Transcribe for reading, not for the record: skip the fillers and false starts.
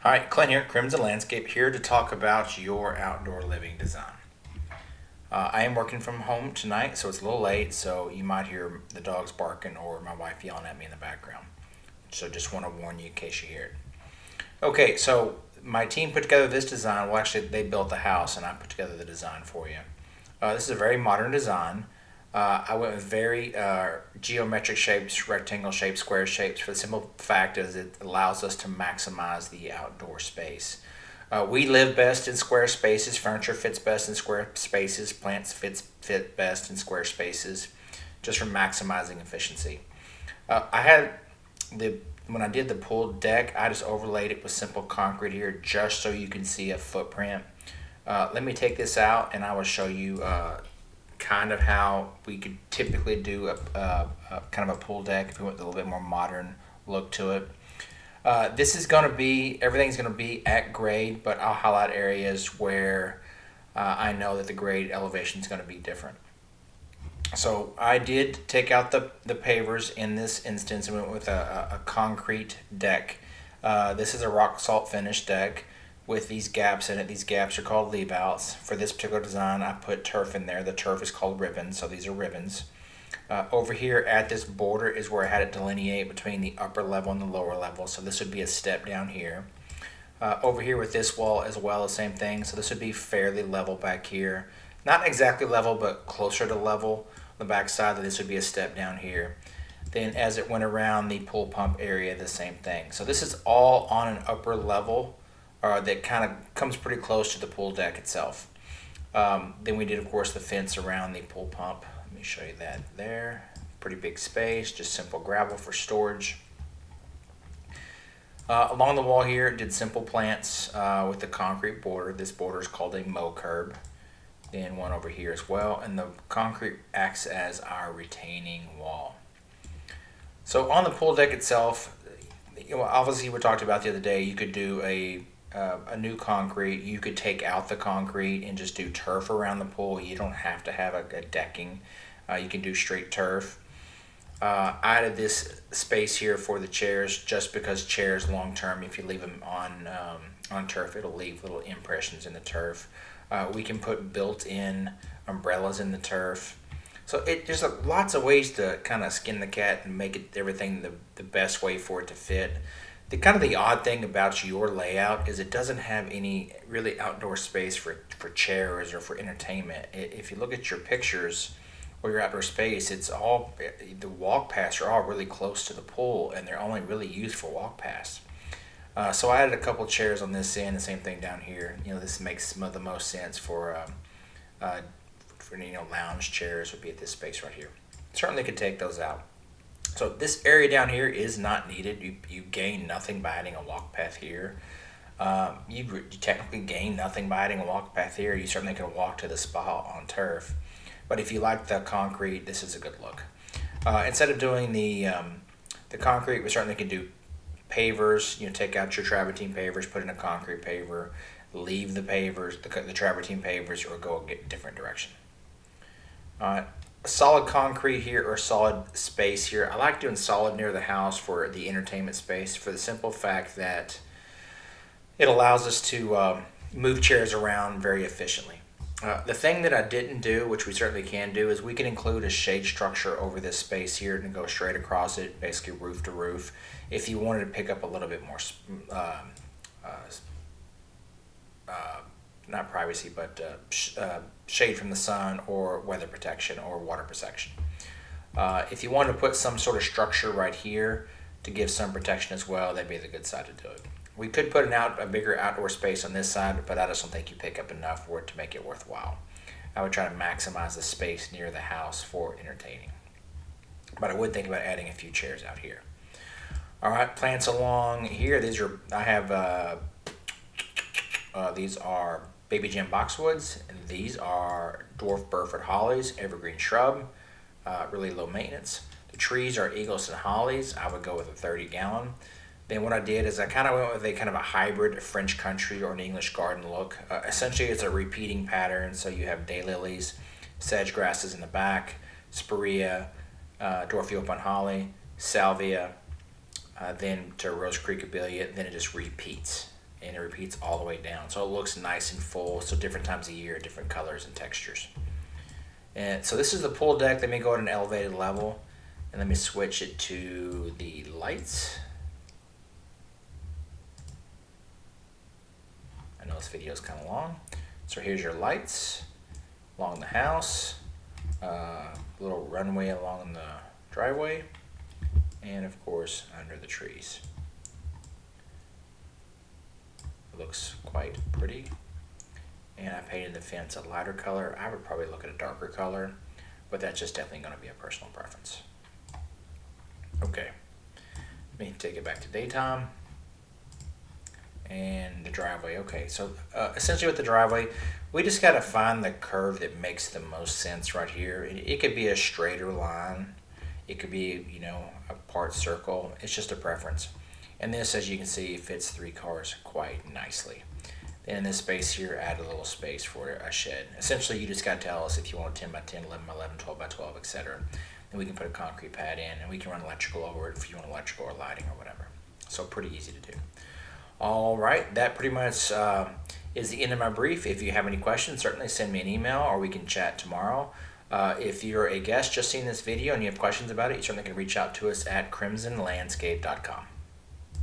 Hi, Clint here, Crimson Landscape, here to talk about your outdoor living design. I am working from home tonight, so it's a little late, so you might hear the dogs barking or my wife yelling at me in the background. So just want to warn you in case you hear it. Okay, so my team put together this design. Well, actually, they built the house, and I put together the design for you. This is a very modern design. I went with very geometric shapes, rectangle shapes, square shapes, for the simple fact is it allows us to maximize the outdoor space. We live best in square spaces. Furniture fits best in square spaces. Plants fit best in square spaces, just for maximizing efficiency. I had the when I did the pool deck, I just overlaid it with simple concrete here, just so you can see a footprint. Let me take this out, and I will show you kind of how we could typically do a kind of a pool deck if we went with a little bit more modern look to it. This is going to be, everything's going to be at grade, but I'll highlight areas where I know that the grade elevation is going to be different. So I did take out the pavers in this instance and went with a concrete deck. This is a rock salt finish deck with these gaps in it. These gaps are called leave outs. For this particular design, I put turf in there. The turf is called ribbons, so these are ribbons. Over here at this border is where I had it delineate between the upper level and the lower level, so this would be a step down here. Over here with this wall as well, the same thing, so this would be fairly level back here. Not exactly level, but closer to level. On the back side, this would be a step down here. Then as it went around the pool pump area, the same thing. So this is all on an upper level that kind of comes pretty close to the pool deck itself. Then we did, of course, the fence around the pool pump. Let me show you that there. Pretty big space, just simple gravel for storage. Along the wall here, did simple plants with the concrete border. This border is called a mow curb. Then one over here as well, and the concrete acts as our retaining wall. So on the pool deck itself, obviously we talked about the other day, you could do a new concrete. You could take out the concrete and just do turf around the pool. You don't have to have a decking. You can do straight turf. I added this space here for the chairs just because chairs long term, if you leave them on turf, it'll leave little impressions in the turf. We can put built-in umbrellas in the turf. So there's lots of ways to kind of skin the cat and make it everything the best way for it to fit. The odd thing about your layout is it doesn't have any really outdoor space for chairs or for entertainment. If you look at your pictures or your outdoor space, it's all, the walk paths are all really close to the pool, and they're only really used for walk paths. So I added a couple chairs on this end, the same thing down here. This makes the most sense for lounge chairs would be at this space right here. Certainly could take those out. So this area down here is not needed. You gain nothing by adding a walk path here. You technically gain nothing by adding a walk path here. You certainly can walk to the spot on turf. But if you like the concrete, this is a good look. Instead of doing the concrete, we certainly can do pavers. Take out your travertine pavers, put in a concrete paver, leave the pavers, the travertine pavers, or go a different direction. Solid concrete here or solid space here. I like doing solid near the house for the entertainment space for the simple fact that it allows us to move chairs around very efficiently. The thing that I didn't do, which we certainly can do, is we can include a shade structure over this space here and go straight across it, basically roof to roof, if you wanted to pick up a little bit more, not privacy, but shade from the sun or weather protection or water protection. If you wanted to put some sort of structure right here to give some protection as well, that'd be the good side to do it. We could put a bigger outdoor space on this side, but I just don't think you pick up enough for it to make it worthwhile. I would try to maximize the space near the house for entertaining. But I would think about adding a few chairs out here. All right, plants along here. These are baby gem boxwoods. And these are dwarf Burford hollies, evergreen shrub, really low maintenance. The trees are eagles and hollies. I would go with a 30-gallon. Then what I did is I kind of went with a kind of a hybrid French country or an English garden look. Essentially, it's a repeating pattern. So you have daylilies, sedge grasses in the back, spirea, dwarf European holly, salvia, then to rose creek abelia. Then it just repeats. and it repeats all the way down. So it looks nice and full. So different times of year, different colors and textures. And so this is the pool deck. Let me go at an elevated level, and let me switch it to the lights. I know this video is kind of long. So here's your lights along the house, little runway along the driveway, and of course under the trees. It looks quite pretty. And I painted the fence a lighter color. I would probably look at a darker color, but that's just definitely going to be a personal preference. Okay, let me take it back to daytime. And the driveway. Okay, so essentially with the driveway, we just got to find the curve that makes the most sense right here. It could be a straighter line. It could be, you know, a part circle. It's just a preference. And this, as you can see, fits 3 cars quite nicely. Then in this space here, add a little space for a shed. Essentially, you just got to tell us if you want 10 by 10, 11 by 11, 12 by 12, etc. Then we can put a concrete pad in, and we can run electrical over it if you want electrical or lighting or whatever. So pretty easy to do. All right, that pretty much is the end of my brief. If you have any questions, certainly send me an email, or we can chat tomorrow. If you're a guest just seeing this video and you have questions about it, you certainly can reach out to us at crimsonlandscape.com.